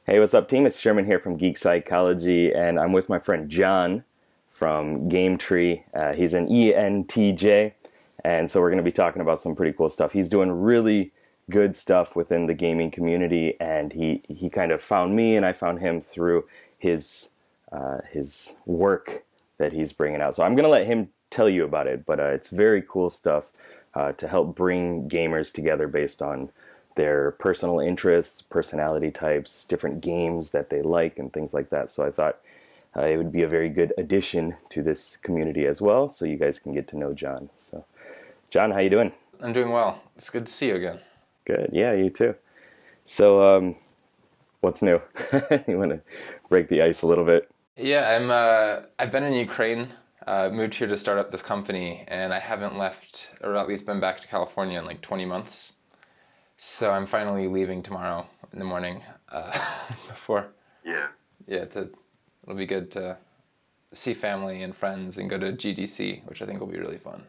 Hey, what's up, team? It's Sherman here from Geek Psychology, and I'm with my friend John from GameTree. He's an ENTJ, and so we're going to be talking about some pretty cool stuff. He's doing really good stuff within the gaming community, and he kind of found me, and I found him through his work that he's bringing out. So I'm going to let him tell you about it, but it's very cool stuff to help bring gamers together based on their personal interests, personality types, different games that they like, and things like that. So I thought it would be a very good addition to this community as well, so you guys can get to know John. So, John, how you doing? I'm doing well. It's good to see you again. Good. Yeah, you too. So, what's new? You want to break the ice a little bit? Yeah, I've been in Ukraine, moved here to start up this company, and I haven't left, or at least been back to California in like 20 months. So I'm finally leaving tomorrow in the morning. Before. Yeah. Yeah, it'll be good to see family and friends and go to GDC, which I think will be really fun.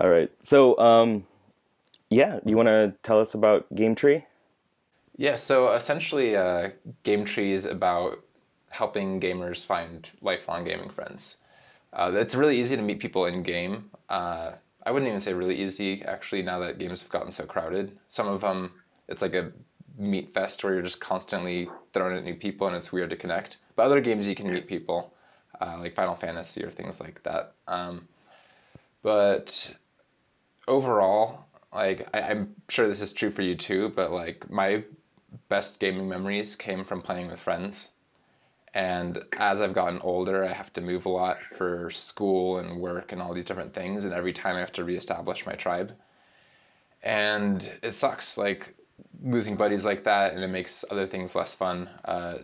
All right. So, yeah, you want to tell us about GameTree? Yeah, so essentially, GameTree is about helping gamers find lifelong gaming friends. It's really easy to meet people in game. I wouldn't even say really easy, actually, now that games have gotten so crowded. Some of them, it's like a meet fest where you're just constantly throwing at new people and it's weird to connect. But other games you can meet people, like Final Fantasy or things like that. But overall, like I'm sure this is true for you too, but like my best gaming memories came from playing with friends. And as I've gotten older, I have to move a lot for school and work and all these different things. And every time I have to reestablish my tribe. And it sucks, like losing buddies like that, and it makes other things less fun.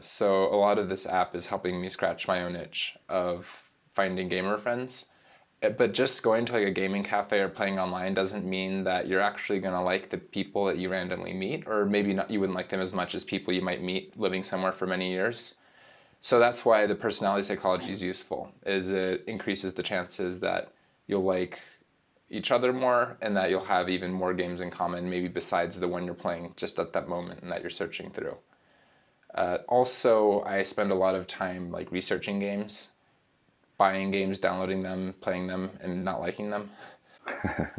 So a lot of this app is helping me scratch my own itch of finding gamer friends. But just going to like a gaming cafe or playing online doesn't mean that you're actually going to like the people that you randomly meet, or maybe not, you wouldn't like them as much as people you might meet living somewhere for many years. So that's why the personality psychology is useful, is it increases the chances that you'll like each other more and that you'll have even more games in common, maybe besides the one you're playing just at that moment and that you're searching through. Also, I spend a lot of time like researching games, buying games, downloading them, playing them, and not liking them.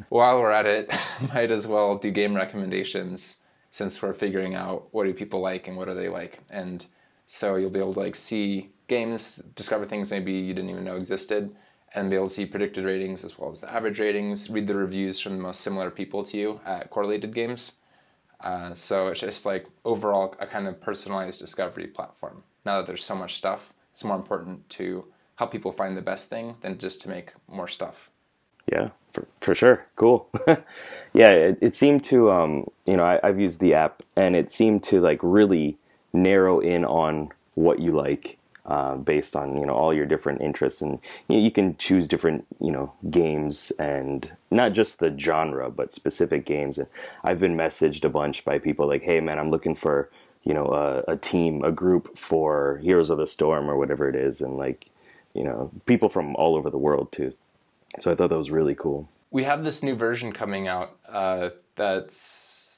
While we're at it, might as well do game recommendations, since we're figuring out what do people like and what do they like. And so you'll be able to like see games, discover things maybe you didn't even know existed, and be able to see predicted ratings as well as the average ratings, read the reviews from the most similar people to you at correlated games. So it's just like overall a kind of personalized discovery platform. Now that there's so much stuff, it's more important to help people find the best thing than just to make more stuff. Yeah, for sure. Cool. Yeah, it seemed to, I've used the app, and it seemed to like really narrow in on what you like based on, all your different interests. And you can choose different, games, and not just the genre, but specific games. And I've been messaged a bunch by people like, hey, man, I'm looking for, a team, a group for Heroes of the Storm or whatever it is. And like, people from all over the world too. So I thought that was really cool. We have this new version coming out that's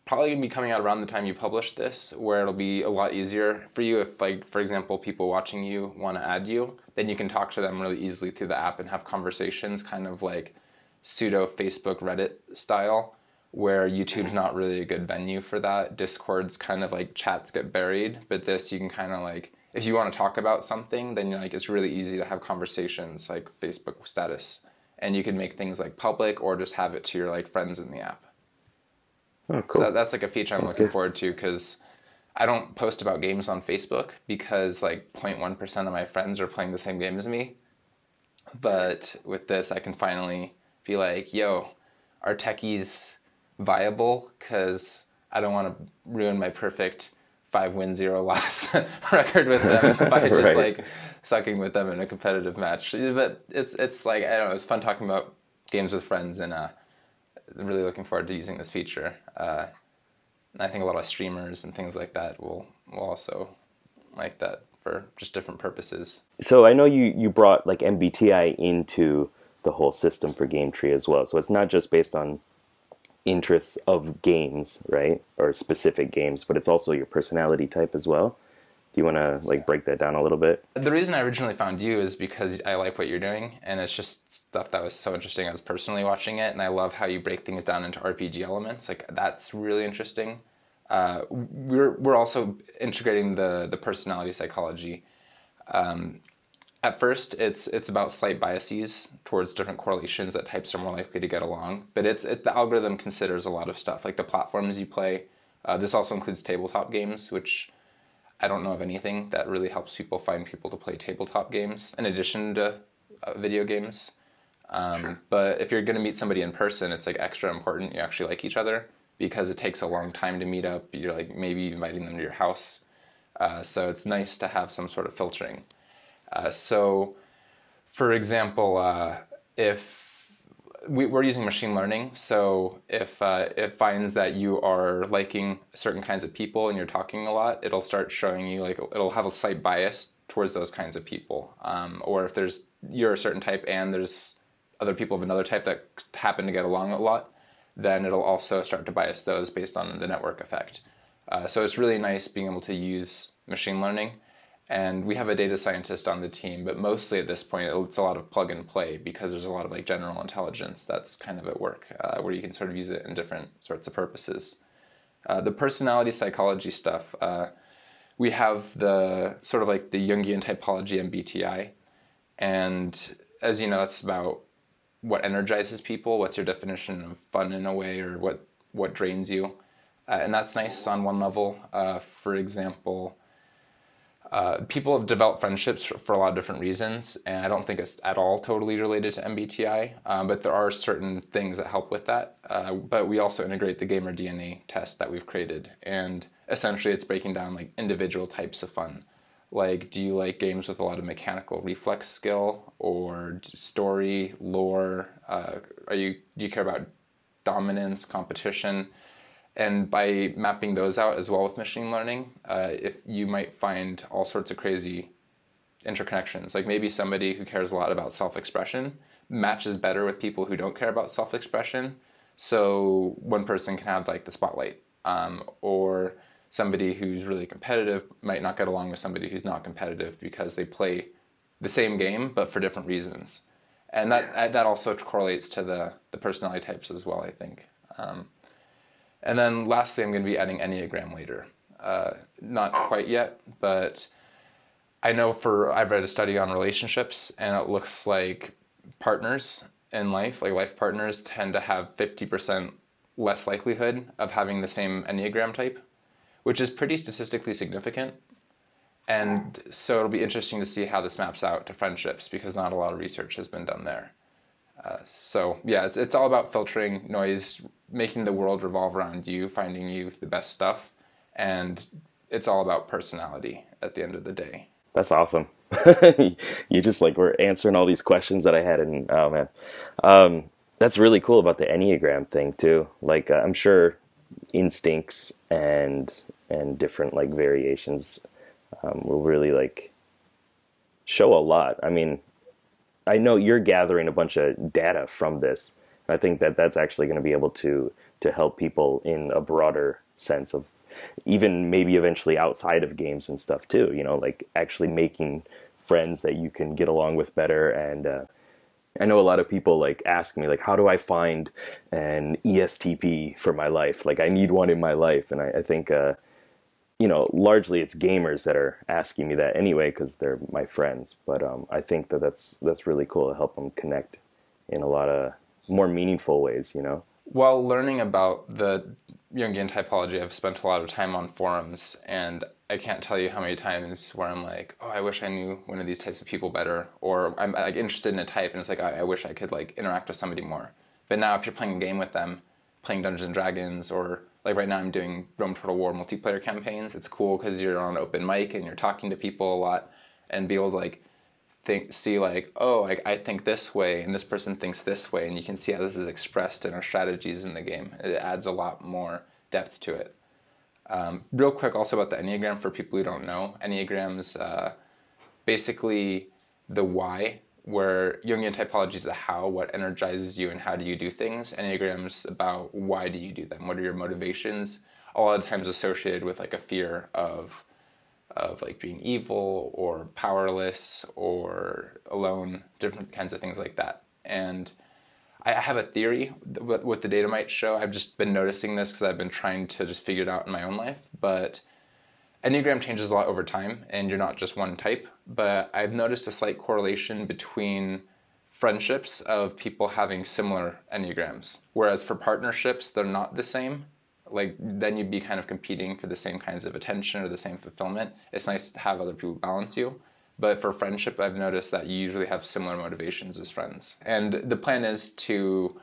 probably going to be coming out around the time you publish this, where it'll be a lot easier for you if, like, for example, people watching you want to add you, then you can talk to them really easily through the app and have conversations, kind of like pseudo Facebook Reddit style, where YouTube's not really a good venue for that. Discord's kind of like chats get buried, but this you can kind of like, if you want to talk about something, then like it's really easy to have conversations like Facebook status, and you can make things like public or just have it to your like friends in the app. Oh, cool. So that's like a feature I'm looking forward to, because I don't post about games on Facebook because like 0.1% of my friends are playing the same game as me. But with this, I can finally be like, yo, are techies viable? Because I don't want to ruin my perfect 5-win-0-loss record with them by just Right. like sucking with them in a competitive match. But it's like, I don't know, it's fun talking about games with friends, and I'm really looking forward to using this feature. I think a lot of streamers and things like that will also like that for just different purposes. So I know you brought like MBTI into the whole system for GameTree as well. So it's not just based on interests of games, right? Or specific games, but it's also your personality type as well. you want to like break that down a little bit? The reason I originally found you is because I like what you're doing, and it's just stuff that was so interesting. I was personally watching it, and I love how you break things down into RPG elements. Like, that's really interesting. We're also integrating the personality psychology. At first, it's about slight biases towards different correlations that types are more likely to get along. But the algorithm considers a lot of stuff, like the platforms you play. This also includes tabletop games, which I don't know of anything that really helps people find people to play tabletop games in addition to video games. But if you're going to meet somebody in person, it's like extra important you actually like each other, because it takes a long time to meet up. You're like maybe inviting them to your house. So it's nice to have some sort of filtering. So, for example, if we're using machine learning, so if it finds that you are liking certain kinds of people and you're talking a lot, it'll start showing you, like, it'll have a slight bias towards those kinds of people. Or if you're a certain type and there's other people of another type that happen to get along a lot, then it'll also start to bias those based on the network effect. So it's really nice being able to use machine learning. And we have a data scientist on the team, but mostly at this point, it's a lot of plug and play, because there's a lot of like general intelligence that's kind of at work, where you can sort of use it in different sorts of purposes. The personality psychology stuff, we have the sort of like the Jungian typology MBTI. And as you know, it's about what energizes people, what's your definition of fun in a way, or what drains you. And that's nice on one level. For example, people have developed friendships for a lot of different reasons, and I don't think it's at all totally related to MBTI, but there are certain things that help with that. But we also integrate the gamer DNA test that we've created, and essentially it's breaking down like individual types of fun. Like, do you like games with a lot of mechanical reflex skill, or story, lore? Do you care about dominance, competition? And by mapping those out as well with machine learning, if you might find all sorts of crazy interconnections. Like maybe somebody who cares a lot about self-expression matches better with people who don't care about self-expression. So one person can have like the spotlight, or somebody who's really competitive might not get along with somebody who's not competitive, because they play the same game but for different reasons. And that also correlates to the personality types as well, I think. And then lastly, I'm going to be adding Enneagram later. Not quite yet, but I know I've read a study on relationships, and it looks like partners in life, like life partners, tend to have 50% less likelihood of having the same Enneagram type, which is pretty statistically significant. And so it'll be interesting to see how this maps out to friendships, because not a lot of research has been done there. So yeah, it's all about filtering noise, making the world revolve around you, finding you the best stuff, and it's all about personality at the end of the day. That's awesome. You just like were answering all these questions that I had, and oh man, that's really cool about the Enneagram thing too. Like I'm sure instincts and different like variations will really like show a lot. I mean, I know you're gathering a bunch of data from this. I think that that's actually going to be able to help people in a broader sense of even maybe eventually outside of games and stuff too, you know, like actually making friends that you can get along with better. And I know a lot of people like ask me like, how do I find an ESTP for my life? Like I need one in my life. And I think, you know, largely it's gamers that are asking me that anyway, because they're my friends. But I think that's really cool to help them connect in a lot of more meaningful ways, you know? While learning about the Jungian typology, I've spent a lot of time on forums, and I can't tell you how many times where I'm like, oh, I wish I knew one of these types of people better, or I'm like interested in a type, and it's like, I wish I could like interact with somebody more. But now if you're playing a game with them, playing Dungeons and Dragons, or like right now I'm doing Rome Total War multiplayer campaigns, it's cool because you're on open mic and you're talking to people a lot, and be able to like see like, oh, I think this way, and this person thinks this way, and you can see how this is expressed in our strategies in the game. It adds a lot more depth to it. Real quick also about the Enneagram for people who don't know. Enneagram's basically the why, where Jungian typology is the how, what energizes you and how do you do things. Enneagram's about why do you do them, what are your motivations, a lot of times associated with like a fear of of like being evil or powerless or alone, different kinds of things like that. And I have a theory what the data might show. I've just been noticing this because I've been trying to just figure it out in my own life. But Enneagram changes a lot over time, and you're not just one type. But I've noticed a slight correlation between friendships of people having similar Enneagrams. Whereas for partnerships, they're not the same. Like, then you'd be kind of competing for the same kinds of attention or the same fulfillment. It's nice to have other people balance you. But for friendship, I've noticed that you usually have similar motivations as friends. And the plan is to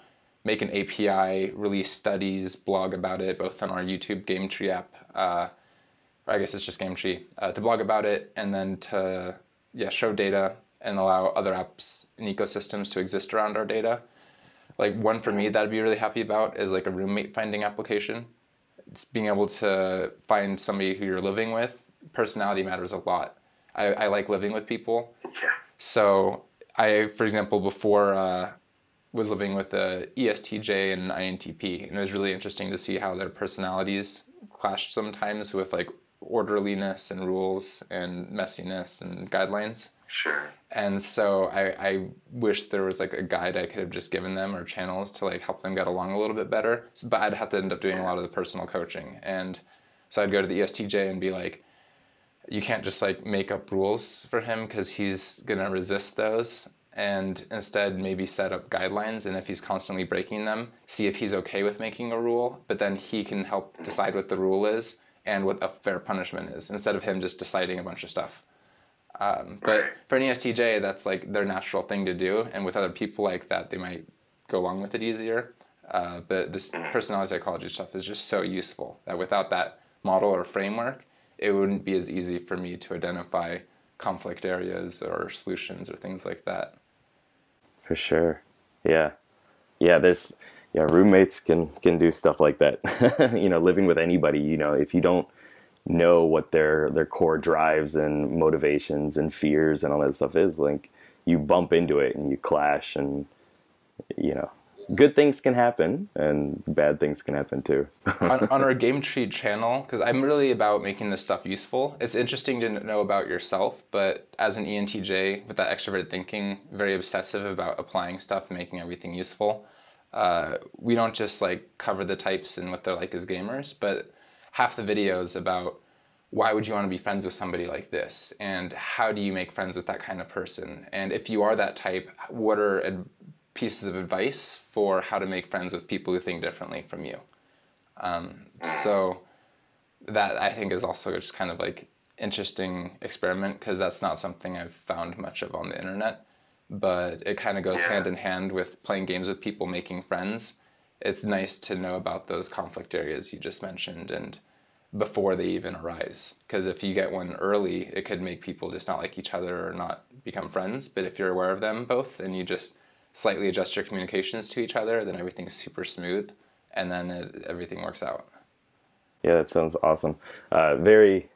make an API, release studies, blog about it, both on our YouTube GameTree app, or I guess it's just GameTree, to blog about it, and then to show data and allow other apps and ecosystems to exist around our data. Like, one for me that I'd be really happy about is like a roommate finding application. It's being able to find somebody who you're living with. Personality matters a lot. I like living with people. Yeah. So I, for example, before was living with a ESTJ and an INTP, and it was really interesting to see how their personalities clashed sometimes with like orderliness and rules and messiness and guidelines. Sure. And so I wish there was like a guide I could have just given them or channels to like help them get along a little bit better. But I'd have to end up doing a lot of the personal coaching. And so I'd go to the ESTJ and be like, you can't just like make up rules for him because he's going to resist those. And instead maybe set up guidelines. And if he's constantly breaking them, see if he's okay with making a rule. But then he can help decide what the rule is and what a fair punishment is instead of him just deciding a bunch of stuff. But for an ESTJ, that's like their natural thing to do. And with other people like that, they might go along with it easier. But this personality psychology stuff is just so useful that without that model or framework, it wouldn't be as easy for me to identify conflict areas or solutions or things like that. For sure. Yeah. Yeah, roommates can do stuff like that. Living with anybody, if you don't know what their core drives and motivations and fears and all that stuff is, like, you bump into it and you clash, and good things can happen and bad things can happen too. on our GameTree channel, because I'm really about making this stuff useful. It's interesting to know about yourself, but as an ENTJ with that extroverted thinking, very obsessive about applying stuff and making everything useful. We don't just like cover the types and what they're like as gamers, but half the videos about why would you want to be friends with somebody like this, and how do you make friends with that kind of person, and if you are that type, what are pieces of advice for how to make friends with people who think differently from you. So that I think is also just kind of like interesting experiment, because that's not something I've found much of on the internet, but it kind of goes hand in hand with playing games with people, making friends. It's nice to know about those conflict areas you just mentioned and before they even arise, because if you get one early, it could make people just not like each other or not become friends. But if you're aware of them both and you just slightly adjust your communications to each other, then everything's super smooth, and then everything works out. Yeah, that sounds awesome. Very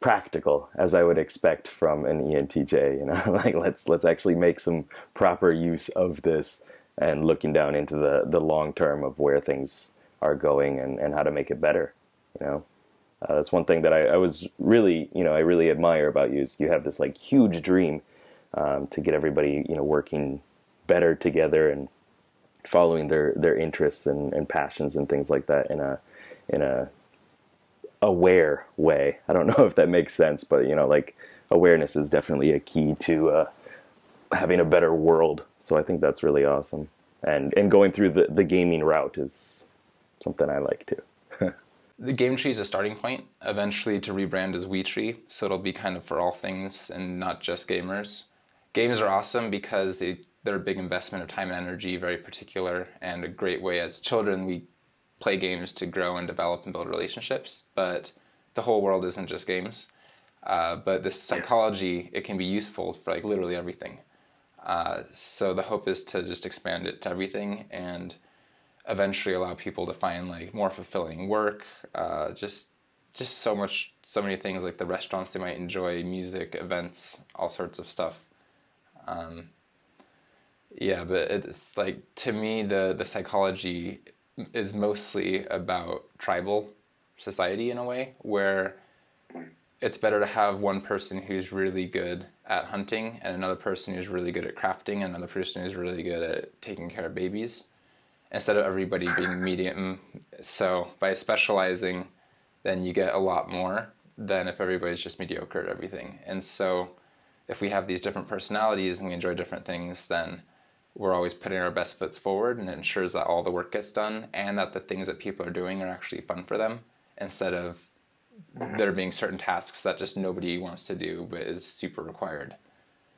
practical, as I would expect from an ENTJ. Like, let's actually make some proper use of this, and looking down into the long term of where things are going and how to make it better. That's one thing that I was really, I really admire about you, is you have this like huge dream to get everybody, working better together and following their interests and passions and things like that in a aware way. I don't know if that makes sense, but like, awareness is definitely a key to having a better world. So I think that's really awesome. And going through the gaming route is something I like too. The GameTree is a starting point, eventually to rebrand as WeTree, so it'll be kind of for all things and not just gamers. Games are awesome because they're a big investment of time and energy, very particular, and a great way as children we play games to grow and develop and build relationships, but the whole world isn't just games. But this psychology, it can be useful for like literally everything. So the hope is to just expand it to everything and eventually allow people to find like more fulfilling work, just so many things, like the restaurants they might enjoy, music, events, all sorts of stuff. But it's like, to me, the psychology is mostly about tribal society in a way, where it's better to have one person who's really good at hunting and another person who's really good at crafting and another person who's really good at taking care of babies, instead of everybody being medium. So by specializing, then you get a lot more than if everybody's just mediocre at everything. And so if we have these different personalities and we enjoy different things, then we're always putting our best foots forward, and it ensures that all the work gets done and that the things that people are doing are actually fun for them, instead of there being certain tasks that just nobody wants to do but is super required.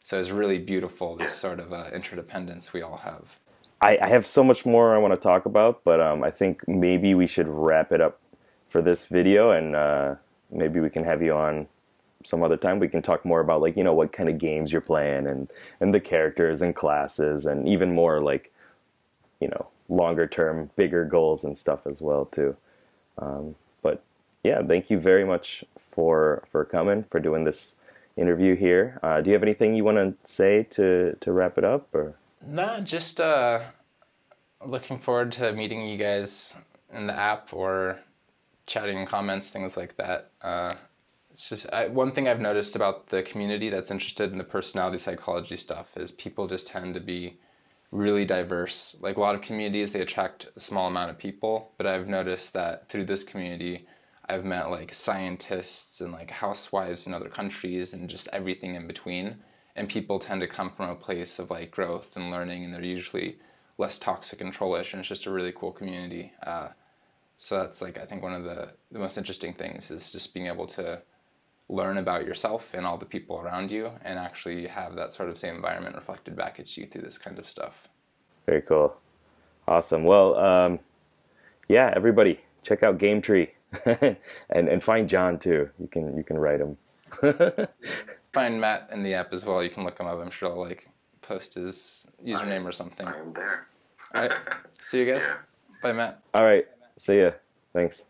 So it's really beautiful, this sort of interdependence we all have. I have so much more I want to talk about, but I think maybe we should wrap it up for this video, and maybe we can have you on some other time. We can talk more about, like, what kind of games you're playing, and the characters and classes, and even more like, longer term, bigger goals and stuff as well too. But yeah, thank you very much for coming, for doing this interview here. Do you have anything you want to say to wrap it up, or? No, just looking forward to meeting you guys in the app or chatting in comments, things like that. It's just one thing I've noticed about the community that's interested in the personality psychology stuff is people just tend to be really diverse. Like a lot of communities, they attract a small amount of people, but I've noticed that through this community, I've met like scientists and like housewives in other countries and just everything in between. And people tend to come from a place of like growth and learning, and they're usually less toxic and trollish, and it's just a really cool community. So that's like, I think one of the most interesting things is just being able to learn about yourself and all the people around you, and actually have that sort of same environment reflected back at you through this kind of stuff. Very cool. Awesome. Well, yeah, everybody check out GameTree and find John too. You can write him. Find Matt in the app as well. You can look him up. I'm sure I'll like post his username or something. I am there. All right. See you guys. Yeah. Bye, Matt. All right. See ya. Thanks.